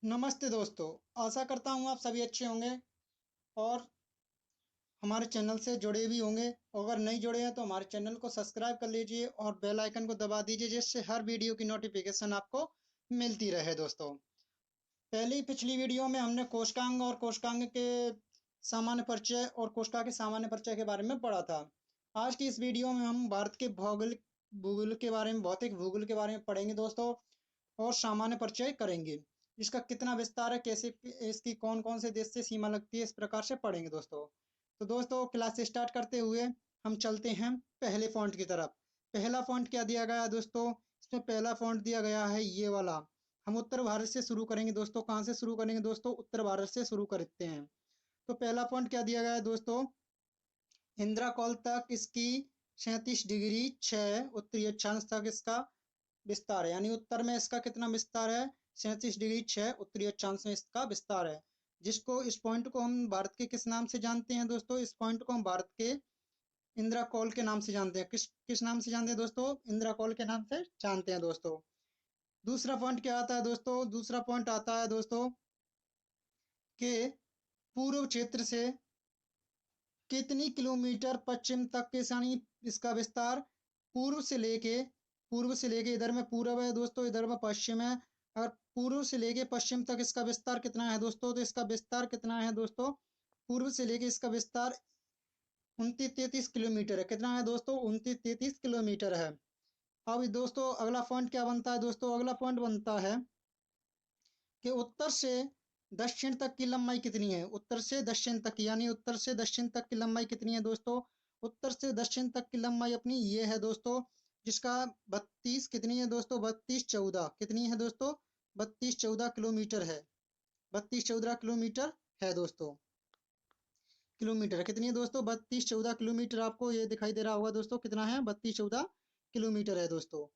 नमस्ते दोस्तों। आशा करता हूँ आप सभी अच्छे होंगे और हमारे चैनल से जुड़े भी होंगे। अगर नहीं जुड़े हैं तो हमारे चैनल को सब्सक्राइब कर लीजिए और बेल आइकन को दबा दीजिए, जिससे हर वीडियो की नोटिफिकेशन आपको मिलती रहे। दोस्तों, पहली पिछली वीडियो में हमने कोष्टांग और कोष्टांग के सामान्य परिचय और कोष्ठा के सामान्य परिचय के बारे में पढ़ा था। आज की इस वीडियो में हम भारत के भौगोलिक भूगोल के बारे में, भौतिक भूगोल के बारे में पढ़ेंगे दोस्तों, और सामान्य परिचय करेंगे। इसका कितना विस्तार है, कैसे इसकी कौन कौन से देश से सीमा लगती है, इस प्रकार से पढ़ेंगे दोस्तों। तो दोस्तों, क्लास स्टार्ट करते हुए हम चलते हैं पहले फॉन्ट की तरफ। पहला फॉन्ट क्या दिया गया है दोस्तों? इसमें पहला फॉन्ट दिया गया है ये वाला। हम उत्तर भारत से शुरू करेंगे दोस्तों। कहाँ से शुरू करेंगे दोस्तों? उत्तर भारत से शुरू करते हैं। तो पहला फॉन्ट क्या दिया गया है दोस्तों? इंदिरा कॉल तक इसकी 37 डिग्री 6 उत्तरी अक्षांश तक इसका विस्तार है। यानी उत्तर में इसका कितना विस्तार है? 37 डिग्री 6 उत्तरी अक्षांश में इसका विस्तार है। जिसको इस पॉइंट को हम भारत के किस नाम से जानते हैं दोस्तों? इस पॉइंट को हम भारत के इंदिरा कॉल के नाम से जानते हैं। किस किस नाम से जानते हैं दोस्तों? इंदिरा कॉल के नाम से जानते हैं दोस्तों। दूसरा पॉइंट क्या आता है दोस्तों? दूसरा पॉइंट आता है दोस्तों के पूर्व क्षेत्र से कितनी किलोमीटर पश्चिम तक के सानी इसका विस्तार पूर्व से लेके इधर में पूर्व है दोस्तों, इधर में पश्चिम है। और पूर्व से लेके पश्चिम तक इसका विस्तार कितना है दोस्तों? तो इसका विस्तार कितना है दोस्तों? पूर्व से लेके इसका विस्तार 29-33 किलोमीटर है। कितना है दोस्तों? 29-33 किलोमीटर है। अब दोस्तों अगला पॉइंट क्या बनता है दोस्तों? अगला पॉइंट बनता है कि उत्तर से दक्षिण तक की लंबाई कितनी है? उत्तर से दक्षिण तक, यानी उत्तर से दक्षिण तक की लंबाई कितनी है दोस्तों? उत्तर से दक्षिण तक की लंबाई अपनी ये है दोस्तों, जिसका 32 कितनी है दोस्तों? 32-14 कितनी है दोस्तों? 32-14 किलोमीटर है। 32-14 किलोमीटर है दोस्तों। किलोमीटर कितनी है दोस्तों? 32-14 किलोमीटर। आपको ये दिखाई दे रहा होगा दोस्तों, कितना है? 32-14 किलोमीटर है दोस्तों।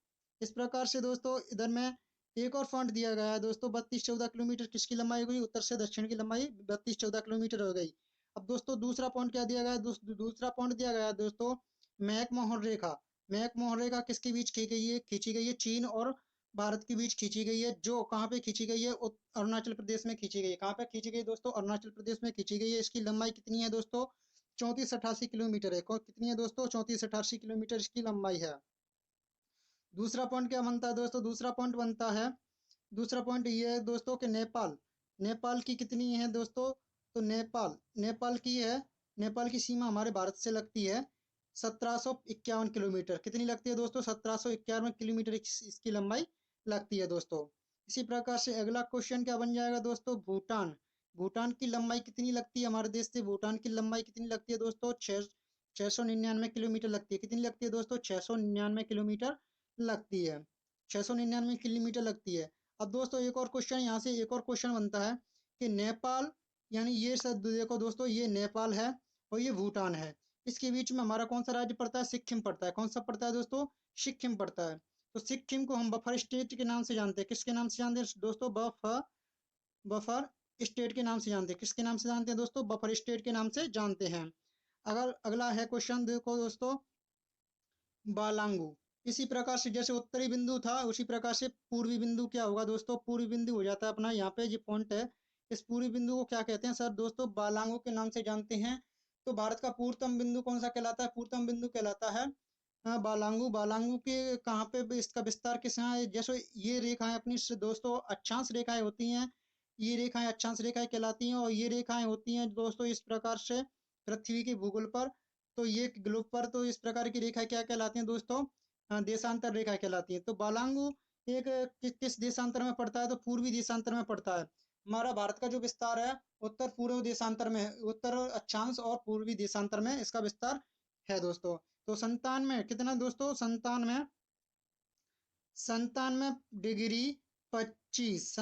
इस प्रकार से दोस्तों इधर में एक और फॉन्ट दिया गया है दोस्तों। 32-14 किलोमीटर किसकी लंबाई हो गई? उत्तर से दक्षिण की लंबाई 32-14 किलोमीटर हो गई। अब दोस्तों दूसरा पॉइंट क्या दिया गया है? दूसरा पॉइंट दिया गया है दोस्तों मैकमोहन रेखा। मैकमोहन रेखा किसके बीच खींची गई है? चीन और भारत के बीच खींची गई है। जो कहाँ पे खींची गई है? अरुणाचल प्रदेश में खींची गई है। कहाँ पे खींची गई दोस्तों? अरुणाचल प्रदेश में खींची गई है। इसकी लंबाई कितनी है दोस्तों? 34-88 किलोमीटर है। कितनी है दोस्तों? 34-88 किलोमीटर इसकी लंबाई है। दूसरा पॉइंट क्या बनता है दोस्तों? दूसरा पॉइंट ये है दोस्तों कि नेपाल की कितनी है दोस्तों? तो नेपाल की सीमा हमारे भारत से लगती है 1751 किलोमीटर। कितनी लगती है दोस्तों? 1751 किलोमीटर इसकी लंबाई लगती है दोस्तों। इसी प्रकार से अगला क्वेश्चन क्या बन जाएगा दोस्तों? भूटान। भूटान की लंबाई कितनी लगती है हमारे देश से? भूटान की लंबाई कितनी लगती है दोस्तों? 699 किलोमीटर लगती है। कितनी लगती है दोस्तों? 699 किलोमीटर लगती है। 699 किलोमीटर लगती है। अब दोस्तों एक और क्वेश्चन, यहाँ से एक और क्वेश्चन बनता है कि नेपाल, यानी ये सब देखो दोस्तों, ये नेपाल है और ये भूटान है। इसके बीच में हमारा कौन सा राज्य पड़ता है? सिक्किम पड़ता है। कौन सा पड़ता है दोस्तों? सिक्किम पड़ता है। तो सिक्किम को हम बफर स्टेट के नाम से जानते हैं। किसके नाम से जानते हैं दोस्तों? बफर स्टेट के नाम से जानते हैं। किसके नाम से जानते हैं दोस्तों? बफर स्टेट के नाम से जानते हैं। अगर अगला है क्वेश्चन देखो दोस्तों, बालांगू। इसी प्रकार से जैसे उत्तरी बिंदु था, उसी प्रकार से पूर्वी बिंदु क्या होगा दोस्तों? पूर्वी बिंदु हो जाता है अपना। यहाँ पे जो पॉइंट है, इस पूर्वी बिंदु को क्या कहते हैं सर दोस्तों? बालांगू के नाम से जानते हैं। तो भारत का पूर्वतम बिंदु कौन सा कहलाता है? पूर्वतम बिंदु कहलाता है बालांगू। बालांगू के कहाँ पे इसका विस्तार किस यहाँ है? जैसे ये रेखाएं अपनी दोस्तों अक्षांश रेखाएं होती हैं। ये रेखाएं अक्षांश रेखाएं कहलाती हैं और ये रेखाएं होती हैं दोस्तों इस प्रकार से पृथ्वी के भूगोल पर। तो ये ग्लोब पर तो इस प्रकार की रेखा क्या कहलाती हैं दोस्तों? देशांतर रेखा कहलाती है। तो बालांगू एक किस देशांतर में पड़ता है? तो पूर्वी देशांतर में पड़ता है। हमारा भारत का जो विस्तार है उत्तर पूर्व देशांतर में है। उत्तर अक्षांश और पूर्वी देशांतर में इसका विस्तार है दोस्तों। तो 97 कितना दोस्तों? 97 डिग्री 25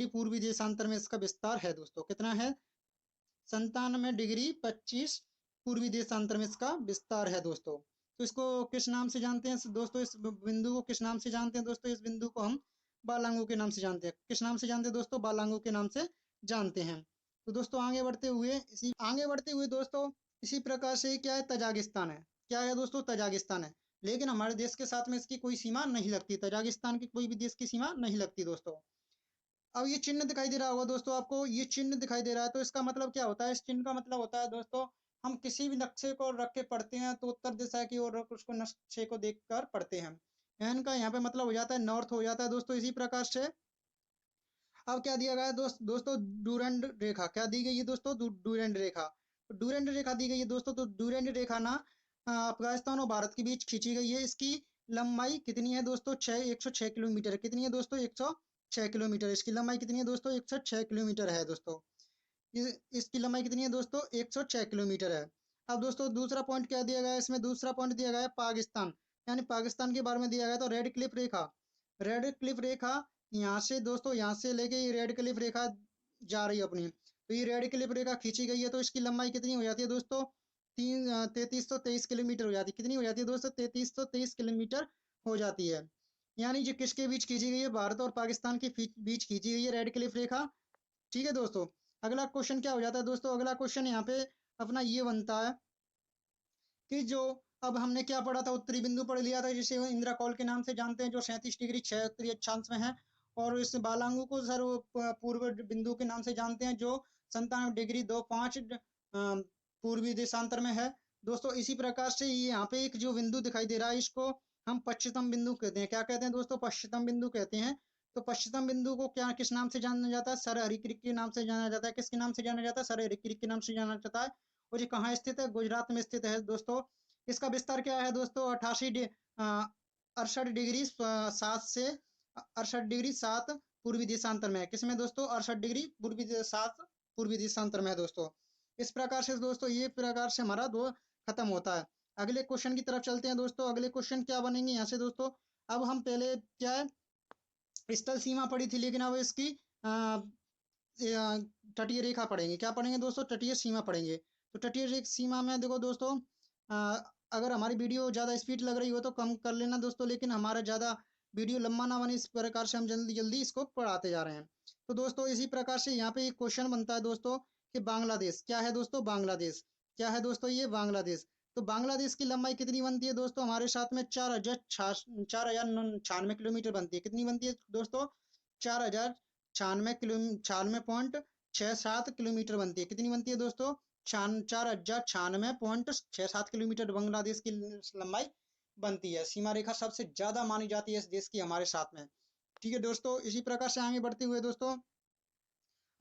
पूर्वी देशांतर में इसका विस्तार है दोस्तों। कितना है? 97 डिग्री 25 पूर्वी देशांतर में इसका विस्तार है दोस्तों। तो इसको किस नाम से जानते हैं दोस्तों? इस बिंदु को किस नाम से जानते हैं दोस्तों? इस बिंदु को हम बालांगू के नाम से जानते हैं। किस नाम से जानते हैं दोस्तों? बालांगू के नाम से जानते हैं। तो दोस्तों आगे बढ़ते हुए दोस्तों इसी प्रकार से क्या है? तजाकिस्तान है। क्या है दोस्तों? तजाकिस्तान है। लेकिन हमारे देश के साथ में इसकी कोई सीमा नहीं लगती। तजाकिस्तान की कोई भी देश की सीमा नहीं लगती दोस्तों। अब ये चिन्ह दिखाई दे रहा होगा दोस्तों आपको, ये चिन्ह दिखाई दे रहा है, तो इसका मतलब क्या होता है? इस चिन्ह का मतलब होता है दोस्तों, हम किसी भी नक्शे को रख के पढ़ते हैं तो उत्तर दिशा की ओर उसको नक्शे को देखकर पढ़ते हैं। एन का यहाँ पे मतलब हो जाता है नॉर्थ हो जाता है दोस्तों। इसी प्रकार से अब क्या दिया गया है दोस्तों डूरेंट रेखा क्या दी गई है दोस्तों? डूरेंट रेखा। तो डूरेंट रेखा दी गई है दोस्तों, तो डूरेंट रेखा ना अफगानिस्तान और भारत के बीच खींची गई है। इसकी लंबाई कितनी है दोस्तों? 106 किलोमीटर। कितनी है दोस्तों? 106 किलोमीटर। इसकी लंबाई कितनी है दोस्तों? 106 किलोमीटर है दोस्तों। इसकी लंबाई कितनी है दोस्तों? 106 किलोमीटर है। अब दोस्तों दूसरा पॉइंट क्या दिया गया है इसमें? दूसरा पॉइंट दिया गया है पाकिस्तान, यानी पाकिस्तान के बारे में दिया गया। तो रेड क्लिफ रेखा, रेड क्लिफ रेखा यहाँ से दोस्तों, यहाँ से लेके ये रेड क्लिफ रेखा जा रही है अपनी, तो ये रेड क्लिफ रेखा खींची गई है। तो इसकी लंबाई कितनी हो जाती है दोस्तों? 3323 किलोमीटर हो जाती है। कितनी हो जाती है दोस्तों? 3323 किलोमीटर हो जाती है। यानी जो किसके बीच खींची गई है? भारत और पाकिस्तान के बीच खींची गई है रेड क्लिफ रेखा। ठीक है दोस्तों। अगला क्वेश्चन क्या हो जाता है दोस्तों? अगला क्वेश्चन यहाँ पे अपना ये बनता है कि जो अब हमने क्या पढ़ा था, उत्तरी बिंदु पढ़ लिया था जिसे वो इंदिरा कौल के नाम से जानते हैं, जो 37 डिग्री 6 उत्तरी अक्षांश में है। और इस बालांगु को सर पूर्व बिंदु के नाम से जानते हैं, जो 97 डिग्री 2 5 पूर्वी देशांतर में है दोस्तों। इसी प्रकार से ये यहाँ पे एक जो बिंदु दिखाई दे रहा है, इसको हम पश्चिम बिंदु कहते हैं। क्या कहते हैं दोस्तों? पश्चिम बिंदु कहते हैं। तो पश्चिम बिंदु को क्या किस नाम से जाना जाता है? सर हरिक्रिक के नाम से जाना जाता है। किसके नाम से जाना जाता है? सर हरिक्रिक के नाम से जाना जाता है। और ये कहाँ स्थित है? गुजरात में स्थित है दोस्तों। इसका विस्तार क्या है दोस्तों? 68 डिग्री 7 से 68 डिग्री 7 पूर्वी देशांतर में है। किसमें दोस्तों? 68 डिग्री 7 पूर्वी देशांतर में है दोस्तों। इस प्रकार से दोस्तों ये प्रकार से हमारा दो खत्म होता है। अगले क्वेश्चन की तरफ चलते हैं दोस्तों। अगले क्वेश्चन क्या बनेंगे यहाँ से दोस्तों? अब हम पहले क्या है, स्थल सीमा पड़ी थी, लेकिन अब इसकी तटीय रेखा पढ़ेंगे। क्या पढ़ेंगे दोस्तों? तटीय सीमा पढ़ेंगे। तो तटीय सीमा में देखो दोस्तों, अगर हमारी वीडियो ज़्यादा स्पीड लग रही हो तो कम कर लेना दोस्तों, लेकिन हमारा ज़्यादा वीडियो लंबा ना बने, इस प्रकार से हम जल्दी जल्दी इसको पढ़ाते जा रहे हैं। तो दोस्तों इसी प्रकार से यहाँ पे एक क्वेश्चन बनता है दोस्तों कि बांग्लादेश क्या है दोस्तों? बांग्लादेश क्या है दोस्तों? ये बांग्लादेश। तो बांग्लादेश की लंबाई कितनी बनती है दोस्तों? हमारे साथ में 4096 किलोमीटर बनती है। कितनी बनती है दोस्तों? 4096 पॉइंट 67 किलोमीटर बनती है। कितनी बनती है दोस्तों? 4096.67 किलोमीटर बांग्लादेश की लंबाई बनती है। सीमा रेखा सबसे ज्यादा मानी जाती है इस देश की हमारे साथ में। ठीक है दोस्तों। इसी प्रकार से आगे बढ़ते हुए दोस्तों,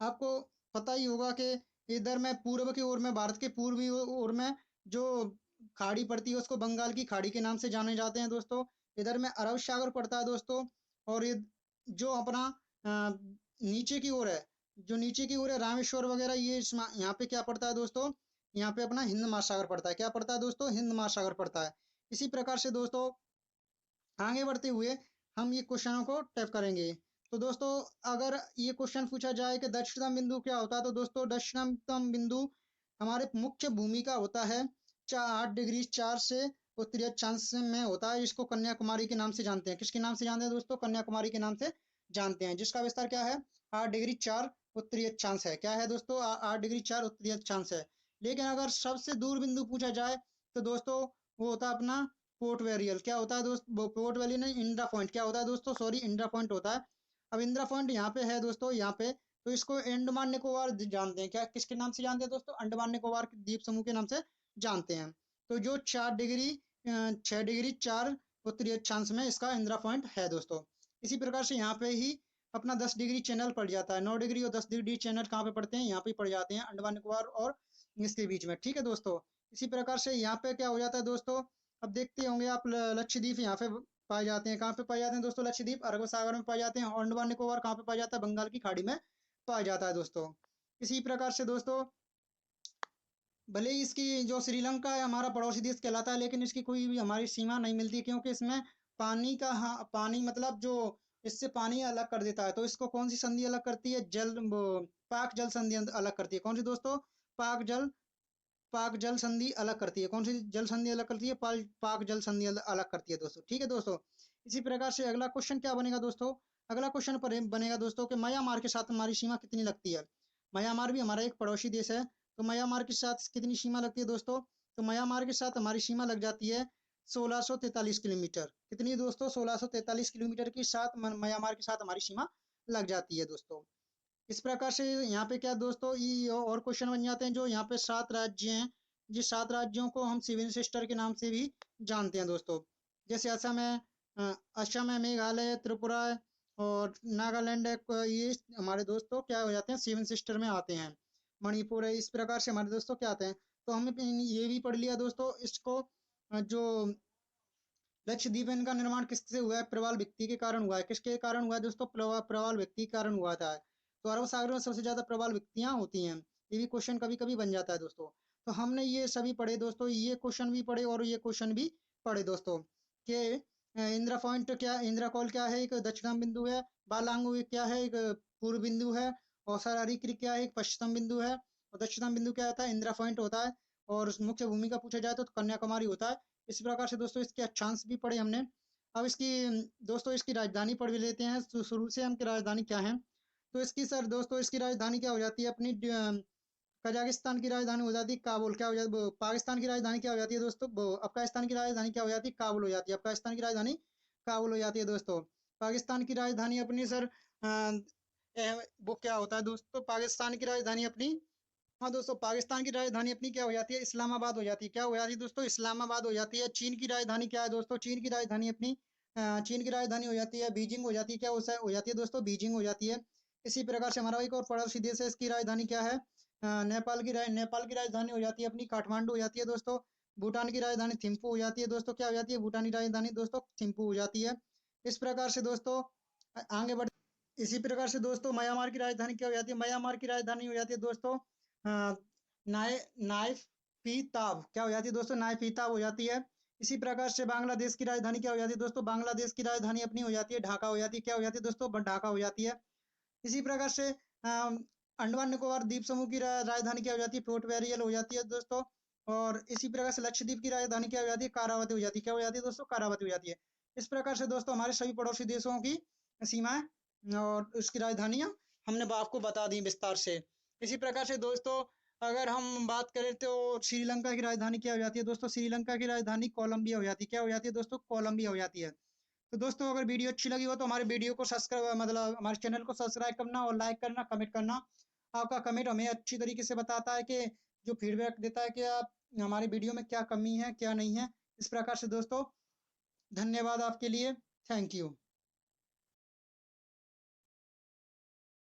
आपको पता ही होगा कि इधर में पूर्व की ओर में, भारत के पूर्वी ओर में जो खाड़ी पड़ती है उसको बंगाल की खाड़ी के नाम से जाने जाते हैं दोस्तों। इधर में अरब सागर पड़ता है दोस्तों। और ये जो अपना नीचे की ओर है, जो नीचे की ओर है रामेश्वर वगैरह, ये यहाँ पे क्या पड़ता है दोस्तों? यहाँ पे अपना हिंद महासागर पड़ता है। क्या पड़ता है दोस्तों? हिंद महासागर पड़ता है। इसी प्रकार से दोस्तों आगे बढ़ते हुए हम ये क्वेश्चनों को टैप करेंगे। तो दोस्तों अगर ये क्वेश्चन पूछा जाए कि दक्षिणतम बिंदु क्या होता है, तो दोस्तों दक्षिणतम बिंदु हमारे मुख्य भूमि का होता है 8 डिग्री 4 से उत्तरी अक्षांश में होता है। इसको कन्याकुमारी के नाम से जानते हैं। किसके नाम से जानते हैं दोस्तों? कन्याकुमारी के नाम से जानते हैं, जिसका विस्तार क्या है? 8 डिग्री 4 उत्तरी अक्षांश है। क्या है दोस्तों? 8 डिग्री 4 उत्तरी अक्षांश है। लेकिन अगर सबसे दूर बिंदु पूछा जाए तो दोस्तों वो होता है अपना पोर्ट वेरियल। क्या होता है दोस्तों? पोर्ट वेरियल नहीं, इंदिरा पॉइंट। क्या होता है दोस्तों? सॉरी, इंदिरा पॉइंट होता है। अब इंदिरा पॉइंट यहाँ पे है दोस्तों, यहाँ पे, तो इसको अंडमान निकोबार जानते हैं। क्या किसके नाम से जानते हैं दोस्तों? अंडमान निकोबार द्वीप समूह के नाम से जानते हैं। तो जो 6 डिग्री 4 उत्तरी अक्षांश में इसका इंदिरा पॉइंट है दोस्तों। इसी प्रकार से यहाँ पे ही अपना 10 डिग्री चैनल पड़ जाता है। 9 डिग्री और 10 डिग्री चैनल कहाँ पे पड़ते हैं? यहाँ पे पड़ जाते हैं अंडमान निकोबार और इसके बीच में। ठीक है दोस्तों। इसी प्रकार से यहाँ पे क्या हो जाता है दोस्तों, अब देखते होंगे आप लक्षद्वीप यहाँ पे पाए जाते हैं। कहाँ पे पाए जाते हैं दोस्तों? लक्षद्वीप अरब सागर में पाए जाते हैं। और अंडमान निकोबार कहाँ पे पाया जाता है? बंगाल की खाड़ी में पाया जाता है दोस्तों। इसी प्रकार से दोस्तों भले ही इसकी जो श्रीलंका है हमारा पड़ोसी देश कहलाता है, लेकिन इसकी कोई भी हमारी सीमा नहीं मिलती, क्योंकि इसमें पानी का, हाँ पानी मतलब जो इससे पानी अलग कर देता है। तो इसको कौन सी संधि अलग करती है? पाक जल संधि अलग करती है। कौन सी दोस्तों? पाक जल संधि अलग करती है। कौन सी जल संधि अलग करती है? पाक जल संधि अलग करती है दोस्तों। ठीक है दोस्तों। इसी प्रकार से अगला क्वेश्चन क्या बनेगा दोस्तों? अगला क्वेश्चन पर बनेगा दोस्तों कि म्यांमार के साथ हमारी सीमा कितनी लगती है? म्यांमार भी हमारा एक पड़ोसी देश है। तो म्यांमार के साथ कितनी सीमा लगती है दोस्तों? तो म्यांमार के साथ हमारी सीमा लग जाती है 1643 किलोमीटर। कितनी दोस्तों? 1643 किलोमीटर के साथ म्यांमार के साथ हमारी सीमा लग जाती है दोस्तों। इस प्रकार से यहाँ पे क्या दोस्तों ये और क्वेश्चन बन जाते हैं जो यहाँ पे 7 राज्य हैं, जिस 7 राज्यों को हम सेवन सिस्टर के नाम से भी जानते हैं दोस्तों। जैसे असम है, मेघालय है, त्रिपुरा है और नागालैंड है। ये हमारे दोस्तों क्या हो जाते हैं, सेवन सिस्टर में आते हैं। मणिपुर है। इस प्रकार से हमारे दोस्तों क्या आते हैं। तो हमने ये भी पढ़ लिया दोस्तों इसको, जो लक्षद्वीप है, इनका निर्माण किससे हुआ है, प्रबल व्यक्ति के कारण हुआ है। किसके कारण हुआ है दोस्तों, प्रबल व्यक्ति के कारण हुआ था। तो अरब सागर में सबसे ज्यादा प्रबल व्यक्तियां होती हैं। ये भी क्वेश्चन कभी कभी बन जाता है दोस्तों। तो हमने ये सभी पढ़े दोस्तों, ये क्वेश्चन भी पढ़े और ये क्वेश्चन भी पढ़े दोस्तों कि इंदिरा पॉइंट क्या, इंदिरा कॉल क्या है, एक दक्षिणम बिंदु है। बालांगु क्या है, एक पूर्व बिंदु है। और सरारी क्रिक क्या है, एक पश्चिम बिंदु है। और दक्षिणम बिंदु क्या होता है, इंदिरा पॉइंट होता है। और मुख्य भूमि का पूछा जाए तो कन्याकुमारी होता है। इस प्रकार से दोस्तों इसके अक्षांश भी पढ़े हमने। अब इसकी दोस्तों इसकी राजधानी पढ़ भी लेते हैं। शुरू से हम की राजधानी क्या है। तो इसकी सर दोस्तों इसकी राजधानी क्या हो जाती है अपनी, कजाकिस्तान की राजधानी हो जाती है काबुल। क्या हो जाती है, पाकिस्तान की राजधानी क्या हो जाती है दोस्तों, अफगानिस्तान की राजधानी क्या हो जाती है, काबुल हो जाती है। अफगानिस्तान की राजधानी काबुल हो जाती है दोस्तों। पाकिस्तान की राजधानी अपनी सर वो क्या होता है दोस्तों, पाकिस्तान की राजधानी अपनी, हाँ दोस्तों पाकिस्तान की राजधानी अपनी क्या हो जाती है, इस्लामाबाद हो जाती है। क्या हो जाती है दोस्तों, इस्लामाबाद हो जाती है। चीन की राजधानी क्या है दोस्तों, चीन की राजधानी अपनी, चीन की राजधानी हो जाती है बीजिंग हो जाती है। क्या हो जाती है दोस्तों, बीजिंग हो जाती है। इसी प्रकार से हमारा एक और पड़ोसी देश है, इसकी राजधानी क्या है, नेपाल की राजधानी हो जाती है अपनी, काठमांडू हो जाती है दोस्तों। भूटान की राजधानी थिम्पू हो जाती है दोस्तों। क्या हो जाती है, भूटान की राजधानी दोस्तों थिम्पू हो जाती है। इस प्रकार से दोस्तों आगे बढ़, इसी प्रकार से दोस्तों म्यांमार की राजधानी क्या हो जाती है, म्यांमार की राजधानी हो जाती है दोस्तों नाय नायफीताब। क्या हो जाती है दोस्तों, नायफीताब हो जाती है। इसी प्रकार से बांग्लादेश की राजधानी क्या हो जाती है दोस्तों, बांग्लादेश की राजधानी अपनी हो जाती है ढाका हो जाती है। क्या हो जाती है दोस्तों, ढाका हो जाती है। इसी प्रकार से अंडमान निकोबार द्वीप समूह की राजधानी क्या हो जाती है, पोर्ट ब्लियर हो जाती है दोस्तों। और इसी प्रकार से लक्षद्वीप की राजधानी क्या हो जाती है, कारावती हो जाती है। क्या हो जाती है दोस्तों, कारावती हो जाती है। इस प्रकार से दोस्तों हमारे सभी पड़ोसी देशों की सीमाएं और उसकी राजधानियां हमने आपको बता दी विस्तार से। इसी प्रकार से दोस्तों अगर हम बात करें तो श्रीलंका की राजधानी क्या हो जाती है दोस्तों, श्रीलंका की राजधानी कोलंबिया हो जाती है। क्या हो जाती है दोस्तों, कोलंबिया हो जाती है। तो दोस्तों अगर वीडियो अच्छी लगी हो तो हमारे वीडियो को सब्सक्राइब, मतलब हमारे चैनल को सब्सक्राइब करना और लाइक करना, कमेंट करना। आपका कमेंट हमें अच्छी तरीके से बताता है कि जो फीडबैक देता है कि आप हमारी वीडियो में क्या कमी है क्या नहीं है। इस प्रकार से दोस्तों धन्यवाद आपके लिए, थैंक यू।